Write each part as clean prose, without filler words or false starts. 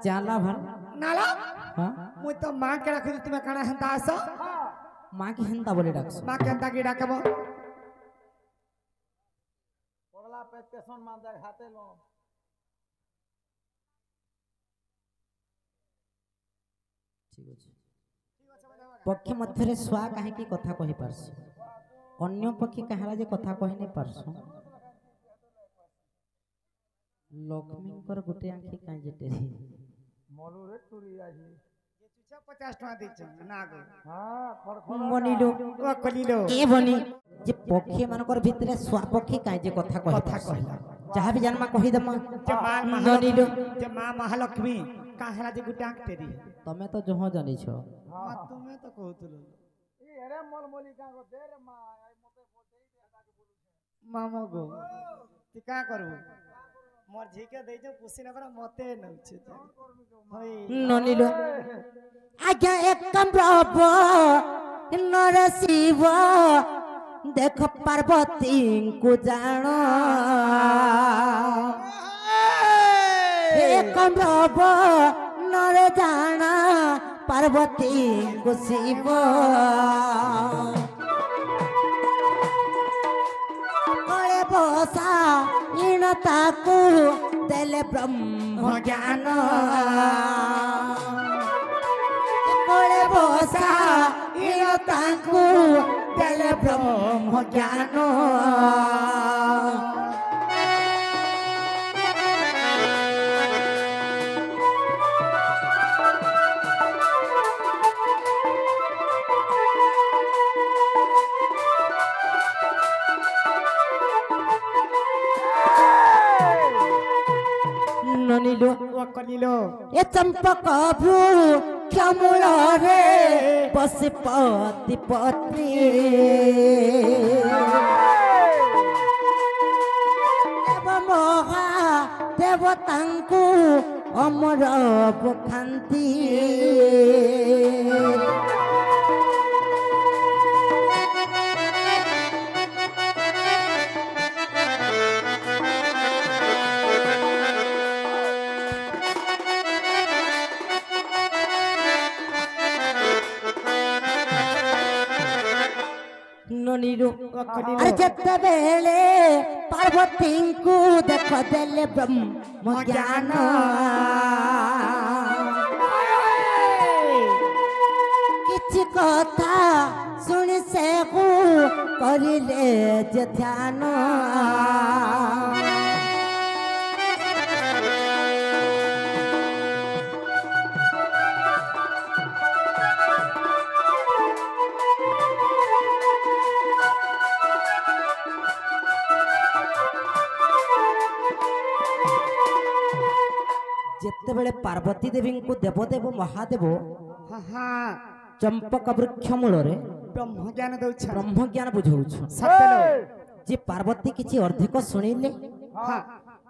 चाला भर नाला हां मुई तो मां के रखि तुमे काना हंता आस मां की हंता बोले डाकस मां के हंता की डाकबो पड़ला पे केसन मान दे हाथे लो ठीक अछि पक्ष मध्य रे स्वा काहे की कथा कहि पारस अन्य पक्षी कहाला जे कथा कहि नै पारस लक्ष्मी कर गुटे आंखी काई जेटेरी मलू रे टुरी आजी ये चुचा 50 टका दै छ ना गो हां खरखर बनिलो ओ कलिलो ए बनी जे पक्षी मानकर भितरे स्वा पक्षी काई जे कथा कहला जहाँ भी जन्मा कहि दमा बनिलो जे मां महालक्ष्मी काहेला जे गुटे आंख तेरी तमे तो जहो जानि छ हां तुमे तो कहतलो ई अरे मलमली का को दे रे मां आई मते बोलते ही हटा के बोलू छे मामा गो ती का करू मोर झीके दे जो पुसी न करा मते न छे होई ननिलो आज्ञा एक प्रभु नरसिंह देख पार्वती को जानो एक प्रभु नर जाना पार्वती को शिव कले बसा इन ताकू देले ब्रह्म ज्ञान कले बसा इन ताकू देले ब्रह्म ज्ञान ननिलो ओ कलिलो ए चंपक भ्रू क्षमूल रे पशुपति पत्नी देव महा देवतांकु अमर खांती ननिलो अरे जत्ते बेले पार्वती को देख देले ब्रह्म ज्ञान किछि कथा सुनि से को करिले जे ध्यान जिते बेले पार्वती देवी को देवदेव महादेव हां हां चंपक वृक्ष मूल रे ब्रह्म ज्ञान दउछ ब्रह्म ज्ञान बुझौछ सत्यलो जे पार्वती किछि अर्धिक सुनिले हां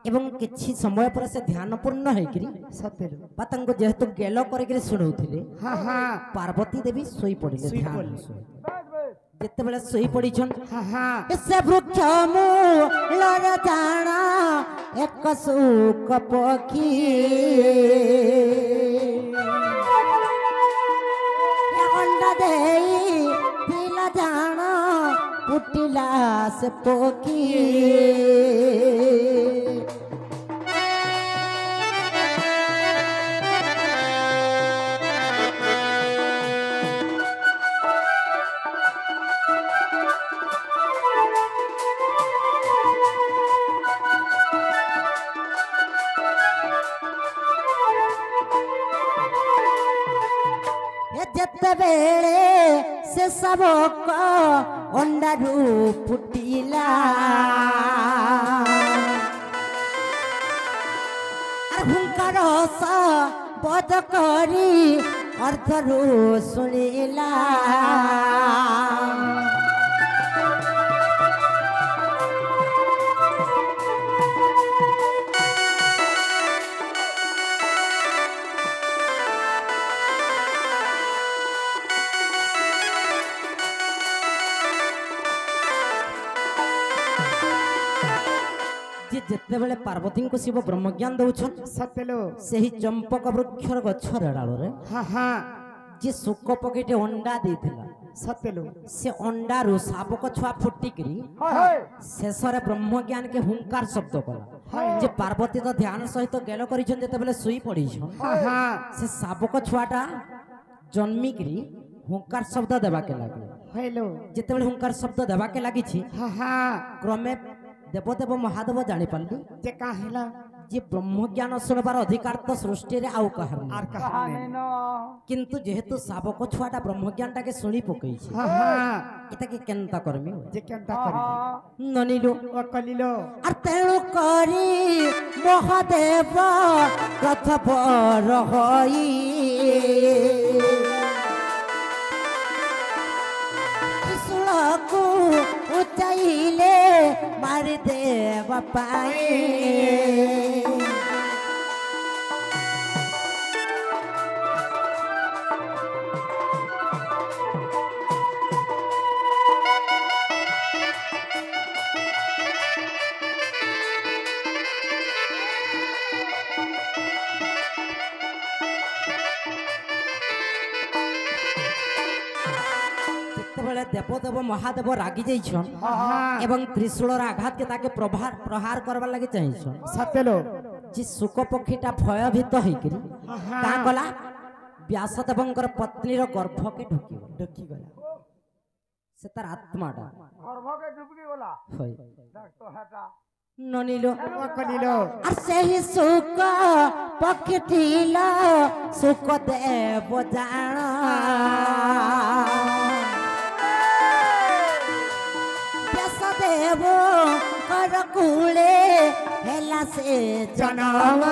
एवं किछि समय पर से ध्यान पूर्ण हेकरी सत्यलो बातंग जेहेतु गेलो करके सुनौथिले हां हां पार्वती देवी सोई पड़िले सोई ध्यान पड़िले। जिते बेले सोई पड़िछन हां हां से वृक्ष मूल जाना एक सुख पखी अंडा देई पिला जाना पुटिला से पोकी जत्ते बेले से सबक अंडा रू फुटिला हुंकार बद करी अर्थरू सुनिला ଯେତେବେଳେ ପାର୍ବତୀଙ୍କୁ ଶିବ ବ୍ରହ୍ମଜ୍ଞାନ ଦଉଛନ୍ ସତେଲୋ ସେହି ଚମ୍ପକ ବୃକ୍ଷର ଗଛର ଡାଳରେ ହଁ ହଁ ଯେ ଶୁକ ପକ୍ଷୀଟେ ଅଣ୍ଡା ଦେଇଥିଲା ସତେଲୋ ସେ ଅଣ୍ଡାରୁ ଶାବକ ଛୁଆ ଫୁଟିକିରି ଶେଷରେ ବ୍ରହ୍ମଜ୍ଞାନକେ ହୁଙ୍କାର ଶବ୍ଦ କଲା ଯେ ପାର୍ବତୀ ତ ଧ୍ୟାନ ସହିତ ଗେଲ କରିଛନ୍ ଯେତେବେଳେ ଶୋଇ ପଡ଼ିଛନ୍ ହଁ ହଁ ସେ ଶାବକ ଛୁଆଟା ଜନ୍ମିକିରି ହୁଙ୍କାର ଶବ୍ଦ ଦେବାକେ ଲାଗିଲା ହଇଲୋ ଯେତେବେଳେ ହୁଙ୍କାର ଶବ୍ଦ ଦେବାକେ ଲାଗିଛି ହଁ ହଁ କ୍ରମେ ଦେବଦେବ ମହାଦେବ ଜାଣିପାରିଲି ଯେ କା ହେଲା ଯେ ବ୍ରହ୍ମଜ୍ଞାନ ଶୁଣିବାର ଅଧିକାର ତ ସୃଷ୍ଟିରେ ଆଉ କାହାର আর ନାହିଁ কাহা নেই କିନ୍ତୁ ଯେହେତୁ ଶାବକ ଛୁଆଟା ବ୍ରହ୍ମଜ୍ଞାନଟାକେ ଶୁଣି ପକେଇଛି হ্যাঁ হ্যাঁ ଏଟାକେ କେନ୍ତା କରମି যে কেনতা করিবে ନନିଲୁ ও কলিলো আর তেণু করি মহাদেব প্রথপর হই ত্রিশূলকু উচাইলে মারি দেবা পাই ଯେତେବେଳେ ଦେବଦେବ ମହାଦେବ ରାଗି ଯାଇଛନ୍ ଏବଂ ତ୍ରିଶୂଳର ଆଘାତକେ ତାକେ ପ୍ରହାର କରବାର ଲାଗି ଚାହିଁଛନ୍ সতেলো ଯେ ଶୁକ ପକ୍ଷୀଟା ଭୟଭୀତ ହେଇକିରି କାଁ କଲା ବ୍ୟାସଦେବଙ୍କର ପତ୍ନୀର ଗର୍ଭକେ ଢୁକିଗଲା ঢুকিগলা ସେ ତାର ଆତ୍ମାଟା গর্ভকে ডুবকি গলা হয় দেখ তো হেটা ননিলো ও কলিলো আর ସେହି ଶୁକ ପକ୍ଷୀଟିଲ ଶୁକ ଦେବ ଜାଣ ବ୍ୟାସଦେବ କର କୂଳେ ହେଲା ସେ ଜନମ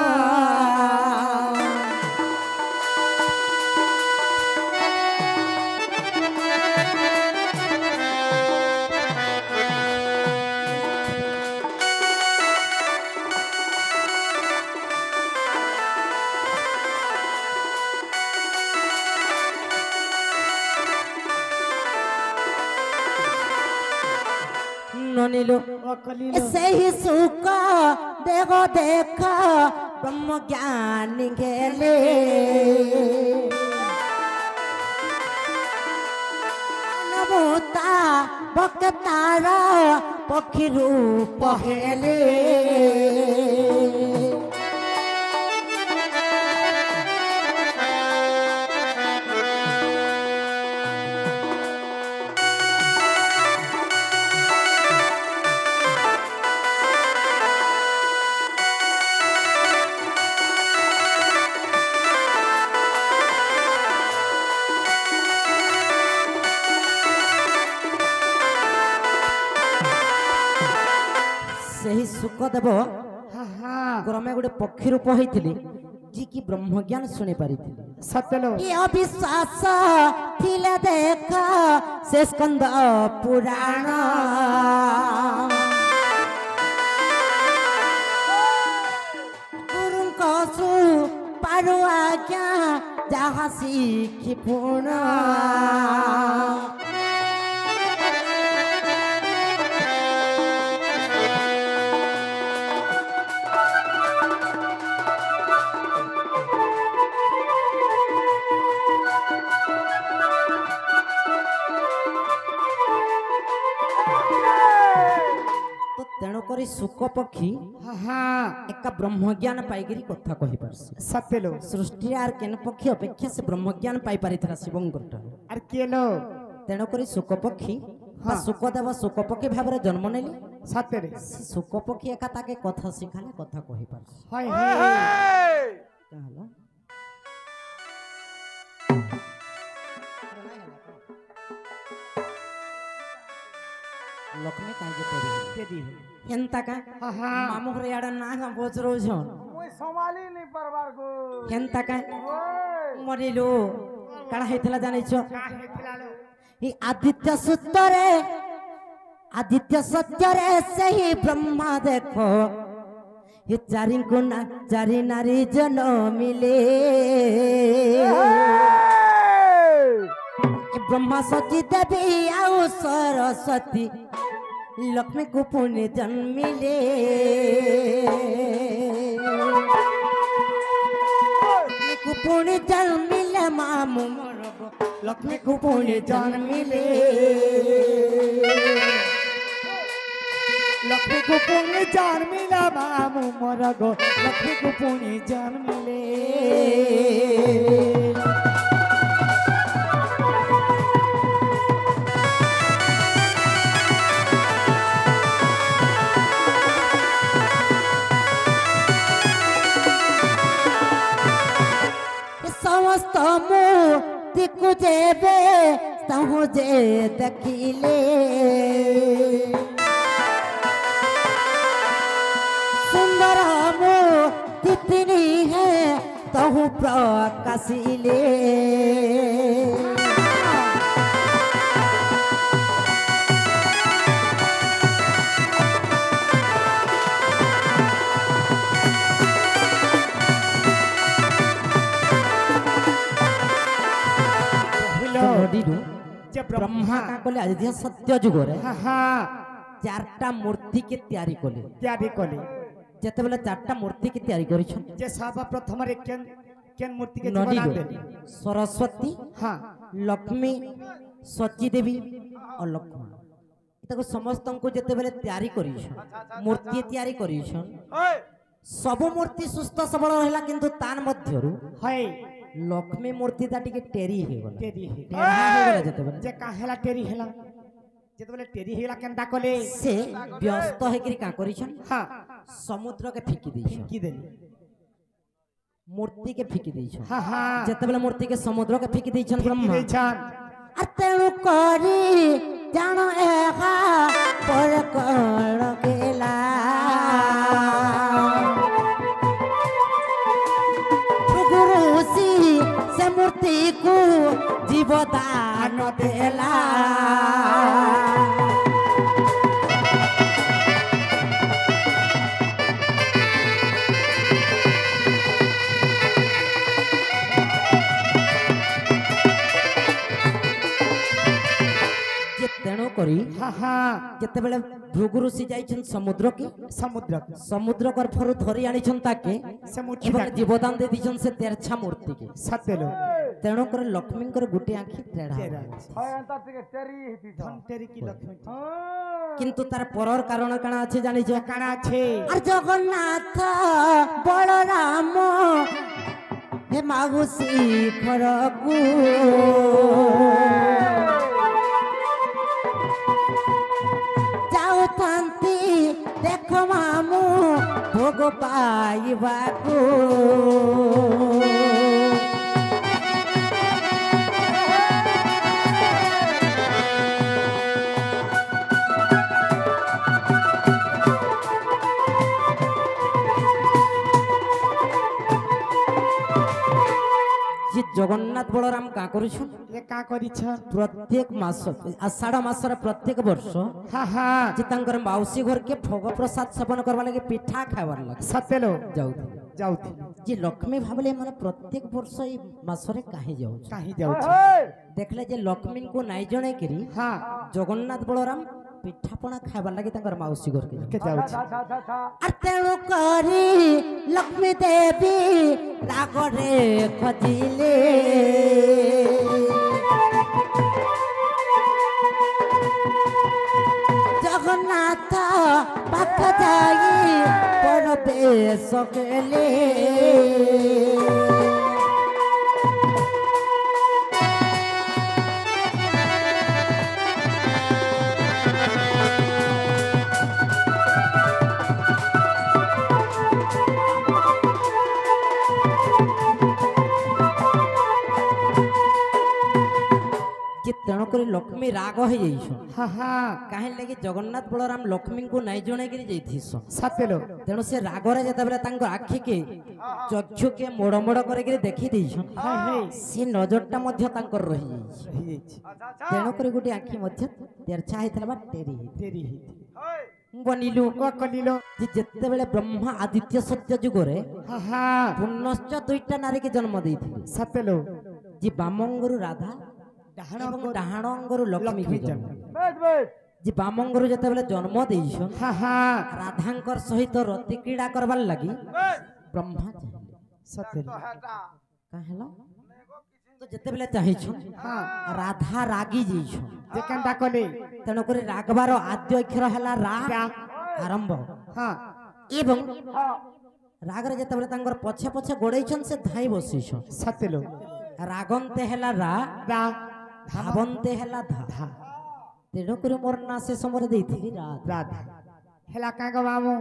ননিলো ও কলিলো ସେହି ଶୁକ ଦେହ ଦେଖ ବ୍ରହ୍ମ ଜ୍ଞାନୀ ଗେଲେ ନବତା ବକ୍ତାର ପକ୍ଷୀ ରୂପ ହେଲେ ସେହି ଶୁକଦେବ হ্যাঁ হ্যাঁ କ୍ରମେ ଗୋଟେ ପକ୍ଷୀ ରୂପ ହେଇଥିଲେ ଯିଏକି ବ୍ରହ୍ମଜ୍ଞାନ ଶୁଣି ପାରିଥିଲେ ସତେଲୋ କି ଅବିଶ୍ୱାସ ଥିଲେ ଦେଖ ସେ ସ୍କନ୍ଦ ପୁରାଣ ଗୁରୁଙ୍କ ପାରୁ ଆଜ୍ଞା ଯାହା ଶିଖି ପୁଣ ତ ତେଣୁକରି ଶୁକ ପକ୍ଷୀ হ্যাঁ হ্যাঁ ଏକା ବ୍ରହ୍ମଜ୍ଞାନ ପାଇକିରି କଥା କହିପାରସି ସତେଲୋ ସୃଷ୍ଟିରେ ଆର କେନ ପକ୍ଷୀ ଅପେକ୍ଷା ସେ ବ୍ରହ୍ମଜ୍ଞାନ ପାଇପାରିଥିଲା ଶିବଙ୍କର ଠାରୁ আর কেলো ତେଣୁକରି ଶୁକ ପକ୍ଷୀ ବା ଶୁକଦେବ ଶୁକ ପକ୍ଷୀ ଭାବରେ ଜନ୍ମ ନେଲେ ସତରେ ସେ ଶୁକ ପକ୍ଷୀ ଏକା ତାକେ କଥା ଶିଖାଲେ କଥା କହିପାରସି হয় হয় କାଁ ହେଲା ଲକ୍ଷ୍ମୀ କାହିଁକି ପରି তেদি ହେନ୍ତା କା হ্যাঁ হ্যাঁ ମାମୁଁ ଘର ଇଆଡ଼େ ନା କାଁ ବୋଚ ରହୁଛନ୍ মুই সমালি নি পারবার গো ହେନ୍ତା କା ওই ମରିଲୁ କାଣା ହେଇଥିଲା ଜାଣିଛ কা হেতলা লো এই আদিত্য সূত্রে আদিত্য সত্যরে সেই ব্রহ্মা দেখো এ চারি গুণা চারি নারী জন মিলে এ ব্রহ্মা সতী দেবী আউ সরস্বতী लक्ष्मी को पुण्य जन्मिले लक्ष्मी को पुण्य जन्मिले मामू मोर गो लक्ष्मी को पुण्य जन्मिले लक्ष्मी को पुण्य जन्मिला मामू मोर गो लक्ष्मी को पुण्य जन्मिले समस्त मूर्ति को जेबे सहु जे देखिले सुंदर मूर्ति तिनी है तहु प्रकाशिले ब्रह्मा का कले आज सत्य जुग रे चारटा मूर्ति के तैयारी कले जते बेले चारटा मूर्ति के तैयारी करिछन जे सर्व प्रथम रे केन मूर्ति के नदी बना दे सरस्वती हां लक्ष्मी सची देवी और लक्ष्मण ताको समस्त को जते बेले तैयारी करिछन मूर्ति तैयारी करिछन सब मूर्ति सुस्थ सबल रहला किंतु तान मध्यरु है लक्ष्मी मूर्ति ता टिके टेरी हे गला टेरी हे टेढ़ा हे गला जते बेले जे काहेला टेरी हेला जते बेले टेरी हेला केनटा कले से व्यस्त हे करी का करिछन हां समुद्र के फिकी दैछन की देली मूर्ति के फिकी दैछन हां हां जते बेले मूर्ति के समुद्र के फिकी दैछन ब्रह्मा देछन अतेणु करी जानो एहा पर कण गेला गुरुसी से मूर्ति को जीवदान देला तेणु करी हां हां जते बेले भृगु ऋषि जाइछन समुद्र के समुद्र गर्भरु धरि आनिछन ताके से मूर्ति एवं जीवदान दे दिछन से तेरछा मूर्ति के सतेलो तेणु कर लक्ष्मी कर गुटे आंखी टेढ़ा हाय अंतर टिके टेरी हिती धन टेरी की लक्ष्मी किंतु तार परर कारण काना আছে জানিছ काना छे আর জগন্নাথ বলরাম হে মাগুসি খরকু যাওতান্তি দেখো মামু ভোগ পাইবাকু जगन्नाथ बलराम का करिछन ये का करिछ प्रत्येक मास आषाढ़ मासर प्रत्येक वर्ष हां हां जे तांकर माउसी घर के भोग प्रसाद सेवन करबा लगे पिठा खाइबार लगे सतेलो जाउथि जाउथि जे लक्ष्मी भाबले माने प्रत्येक वर्ष ई मासरे काहे जाउ काहे जाउछ देखले जे लक्ष्मी को नाइ जणे करी हां जगन्नाथ बलराम पिठापना खाइबार लगे तांकर माउसी घर के जाउछ আর তেণু করি লক্ষ্মী দেবী রাগরে খজিলে জগন্নাথ পাখ যাই পরবেশ গেলে तेणुक लक्ष्मी राग हो कहीं लगे जगन्नाथ बलराम लक्ष्मी को नाई जणे सतेलो तेणु से रागरे जब आखि के चक्षु के मोड़ मोड़ कर देखी से नजरटा रही तेणुक गोटे आखि तेरछा होता टेरी बनिलु जिते बेले ब्रह्मा आदित्य सत्य जुगरे पुनश्च दुईटा नारी के जन्म देते सतेलो जी बामंगरु राधा डाहाण अंगरु लक्ष्मी की जन्म যে ବାମଙ୍ଗରୁ ଯେତେବେଳେ ଜନ୍ମ ଦେଇଛନ୍ हाँ हाँ ରାଧାଙ୍କର ସହିତ ରତି କ୍ରୀଡ଼ା କରବାର ଲାଗି ବ୍ରହ୍ମା ଚାହିଁଲେ सत्य तो हेटा କାଁ ହେଲା नेगो किसी ତ ଯେତେବେଳେ ଚାହିଁଛନ୍ हाँ ରାଧା ରାଗି ଯାଇଛନ୍ जे केनता कले ତେଣୁକରି ରାଗବାର ଆଦ୍ୟ ଅକ୍ଷର ହେଲା ରା रा ଆରମ୍ଭ हाँ ଏବଂ ରାଗରେ ଯେତେବେଳେ ତାଙ୍କର ପଛେ ପଛେ ଗୋଡେଇଛନ୍ ସେ ଧାଇଁ ବସିଛନ୍ सत्य लो ରାଗନ୍ତେ ହେଲା ରା रा ଧାବନ୍ତେ ହେଲା ଧା धा ତେଣୁକରି ମୋର ନାଁ ସେ ସମୟରେ ଦେଇଥିଲି ରାଧା राधा हेला का गवामो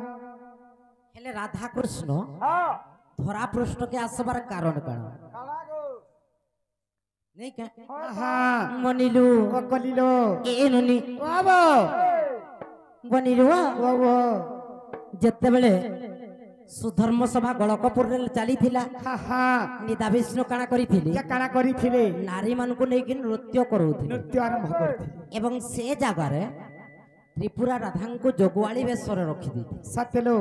ହେଲେ ରାଧା କୃଷ୍ଣ हां ଧରା ପୃଷ୍ଠକେ ଆସିବାର କାରଣ କାଣ खाना को ନେଇ କା हाँ ମନିଲୁ वो कलिलो ଏ ନନି बाबो ବନିଲୁ वो ଯେତେବେଳେ ସୁଧର୍ମ ସଭା ଗଳକପୁରରେ ଚାଲିଥିଲା हाँ हाँ ନିଦା ବିଷ୍ଣୁ କାଣା କରିଥିଲେ जे काना करी थिले ନାରୀ ମାନଙ୍କୁ ନେଇକି ନୃତ୍ୟ କରୁଥିଲେ नृत्य आरंभ करथिले ଏବଂ ସେ ଜାଗାରେ ତ୍ରିପୁରା ରାଧାଙ୍କୁ ଜଗୁଆଳି ବେଶରେ ରଖିଦେଇଥିଲେ सत्य लो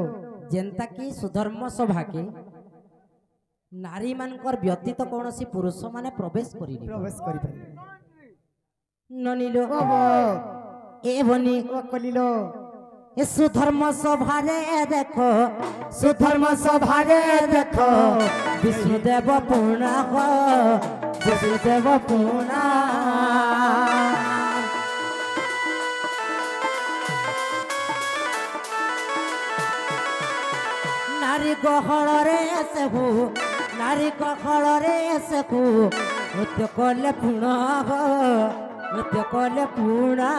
ଯେନ୍ତା କି ସୁଧର୍ମ ସଭାକେ ନାରୀ ମାନଙ୍କର ବ୍ୟତୀତ କୌଣସି ପୁରୁଷ ମାନେ ପ୍ରବେଶ କରିନି प्रवेश करी पारे ନନିଲୋ बाबो ଏ ବନି वो कलिलो ଏ ସୁଧର୍ମ ସଭାରେ ଦେଖ ସୁଧର୍ମ ସଭାରେ ଦେଖ ବିଷ୍ଣୁଦେବ ପୁଣା ହୋ ବିଷ୍ଣୁଦେବ ପୁଣା ନାରୀ ଗହଳରେ ସେହୁ ନାରୀ ଗହଳରେ ସେହୁ ନୃତ୍ୟ କଲେ ପୁଣା ହୋ ନୃତ୍ୟ କଲେ ପୁଣା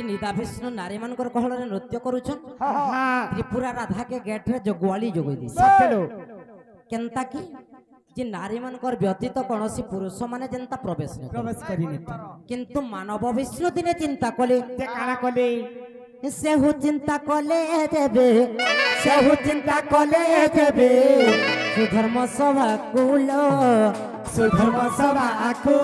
ନିଦା ବିଷ୍ଣୁ ନାରୀ ମାନଙ୍କର ଗହଳରେ ନୃତ୍ୟ କରୁଛନ୍ हाँ ତ୍ରିପୁରା ରାଧା କେ ଗେଟ୍ ରେ ଜଗୁଆଳି ଯୋଗେଇ ଦେଇଛି सत्य लो କେନ୍ତା କି ଯେ ନାରୀ ମାନଙ୍କର ବ୍ୟତୀତ କୌଣସି ପୁରୁଷ ମାନେ ଯେନ୍ତା ପ୍ରବେଶ ନାଇଁ କରେ। प्रवेश करी नहीं पारे କିନ୍ତୁ ମାନବ ବିଷ୍ଣୁ ଦିନେ ଚିନ୍ତା କଲେ जे काना कले ସେହୁ ଚିନ୍ତା କଲେ ଦେବେ ସେହୁ ଚିନ୍ତା କଲେ ଦେବେ ସୁଧର୍ମ ସଭା କୁଲ ସୁଧର୍ମ ସଭା ଆକୁ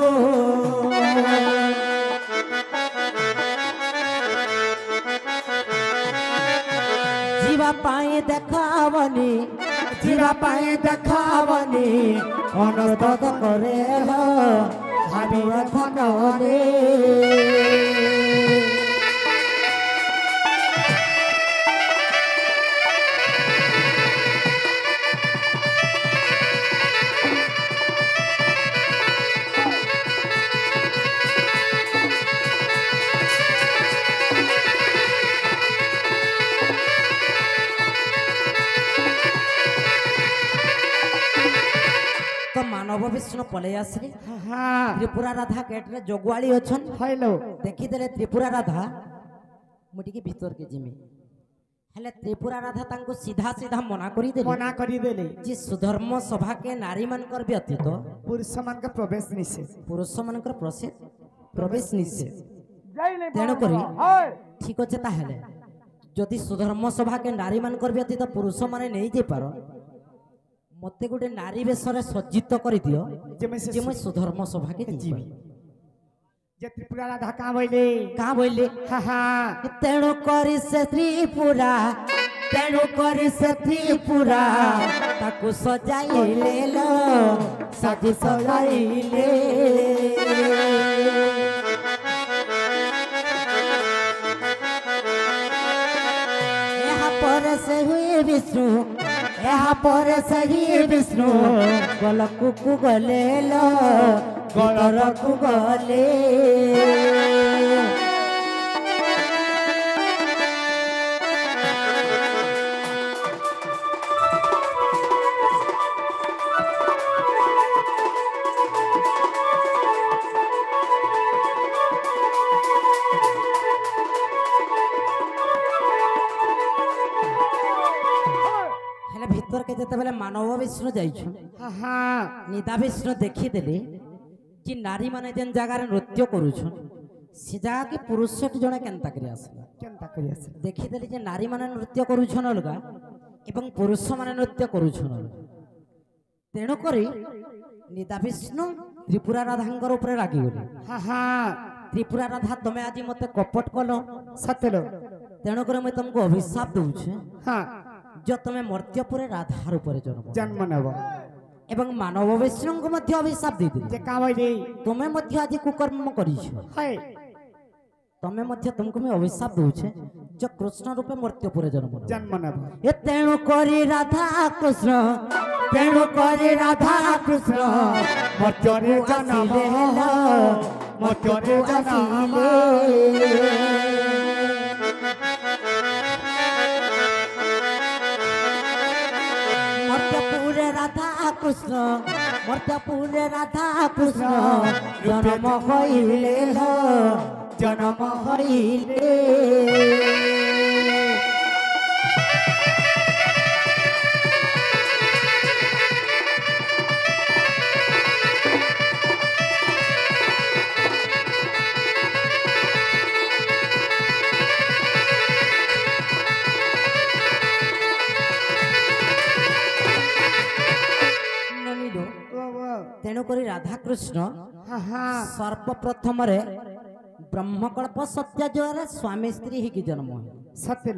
ଯିବା ପାଇଁ ଦେଖାବନି ଯିବା ପାଇଁ ଦେଖାବନି ଅନୁରୋଧ କରେ ହୋ ଭାବିବା ଧନରେ ତ ମାନବ ବିଷ୍ଣୁ ପଳେଇ ଆସିଲେ हाँ ତ୍ରିପୁରା ରାଧା ଗେଟ୍ରେ ଜଗୁଆଳି ଅଛନ୍ हेलो ଦେଖିଦେଲେ ତ୍ରିପୁରା ରାଧା ମୁଁ ଟିକେ ଭିତରକେ ଯିମି ହେଲେ ତ୍ରିପୁରା ରାଧା ତାଙ୍କୁ ସିଧା ସିଧା ମନା କରିଦେଲେ मना करी देले ଯେ ସୁଧର୍ମ ସଭାକେ ନାରୀ ମାନଙ୍କର ବ୍ୟତୀତ पुरुष मान का प्रवेश निषेध ପୁରୁଷ ମାନଙ୍କର ପ୍ରବେଶ ନିଷେଧ जय नहीं ତେଣୁକରି हाय ଠିକ ଅଛି ତାହେଲେ ଯଦି ସୁଧର୍ମ ସଭାକେ ନାରୀ ମାନଙ୍କର ବ୍ୟତୀତ ପୁରୁଷ ମାନେ ନେଇ ଯାଇପାର ମତେ ଗୋଟେ ନାରୀ ବେଶରେ ସଜ୍ଜିତ କରିଦିଅ जेमे से ଯେ ମୁଁ ସୁଧର୍ମ ସଭାକେ ଯିବି जे त्रिपुरा राधा का बोले କାଁ ବୋଇଲେ हाँ हाँ ତେଣୁ କରି ସେ ତ୍ରିପୁରା ତେଣୁ କରି ସେ ତ୍ରିପୁରା ତାକୁ ସଜାଇଲେ ଲୋ ସାଜି ସଜାଇଲେ ଏହା ପରେ ସେ ହୁଏ ବିଷ୍ଣୁ ଏହା ପରେ ସେହି ବିଷ୍ଣୁ ଗଲକୁ ଗଲେ ଲୋ ଗଳରକୁ ଗଲେ ହେଲେ ଭିତରକେ ଯେତେବେଳେ ମାନବ ବିଷ୍ଣୁ ଯାଇଛୁ हाँ हाँ ନିଦା ବିଷ୍ଣୁ ଦେଖିଦେଲେ ଯେ ନାରୀ ମାନେ ଯେନ୍ ଜାଗାରେ ନୃତ୍ୟ କରୁଛନ୍ ସେ ଜାଗାକେ ପୁରୁଷଟି ଜଣେ କେନ୍ତା କରି ଆସିଲା केनता करी आसे ଦେଖିଦେଲେ ଯେ ନାରୀ ମାନେ ନୃତ୍ୟ କରୁଛନ୍ ଅଲଗା ଏବଂ ପୁରୁଷ ମାନେ ନୃତ୍ୟ କରୁଛନ୍ ଅଲଗା ତେଣୁକରି ନିଦା ବିଷ୍ଣୁ ତ୍ରିପୁରା ରାଧାଙ୍କର ଉପରେ ରାଗିଗଲେ। ତ୍ରିପୁରା ରାଧା ତମେ ଆଜି ମତେ କପଟ କଲ ସତେଲ ତେଣୁକରି ମୁଇଁ ତମକୁ ଅଭିଶାପ ଦଉଛେ ଯେ ତମେ ମର୍ତ୍ତ୍ୟପୁରେ ରାଧା ରୂପରେ ଜନ୍ମ ନେବ ଏବଂ ମାନବ ବୈଷ୍ଣଙ୍କୁ ମଧ୍ୟ ଅଭିଶାପ ଦେଇଦେଲି ଯେ କାମ ରେ ତୁମେ ମଧ୍ୟ ଆଜି କୁକର୍ମ କରିଛ। ତମେ ମଧ୍ୟ ତୁମକୁ ମୁଁ ଅଭିଶାପ ଦଉଛେ ଯେ କୃଷ୍ଣ ରୂପେ ମର୍ତ୍ତ୍ୟପୁରେ ଜନ୍ମ ନେବ ଏ ତେଣୁ କରି ରାଧା କୃଷ୍ଣ ତେଣୁ କରି ରାଧା କୃଷ୍ଣ ମର୍ତ୍ତ୍ୟରେ ଜନ୍ମ ମର୍ତ୍ତ୍ୟରେ ଜନ୍ମ মর্ত্ত্যপুরে রাধা কৃষ্ণ মর্ত্ত্যপুরে রাধা কৃষ্ণ জন্ম হইলে জন্ম হইলে ତେଣୁକରି ରାଧାକୃଷ୍ଣ ସର୍ବପ୍ରଥମରେ ବ୍ରହ୍ମକଳ୍ପ ସତ୍ୟ ଦ୍ୱାରା ସ୍ୱାମୀ ସ୍ତ୍ରୀ ହେଇକି ଜନ୍ମ ସତ୍ୟ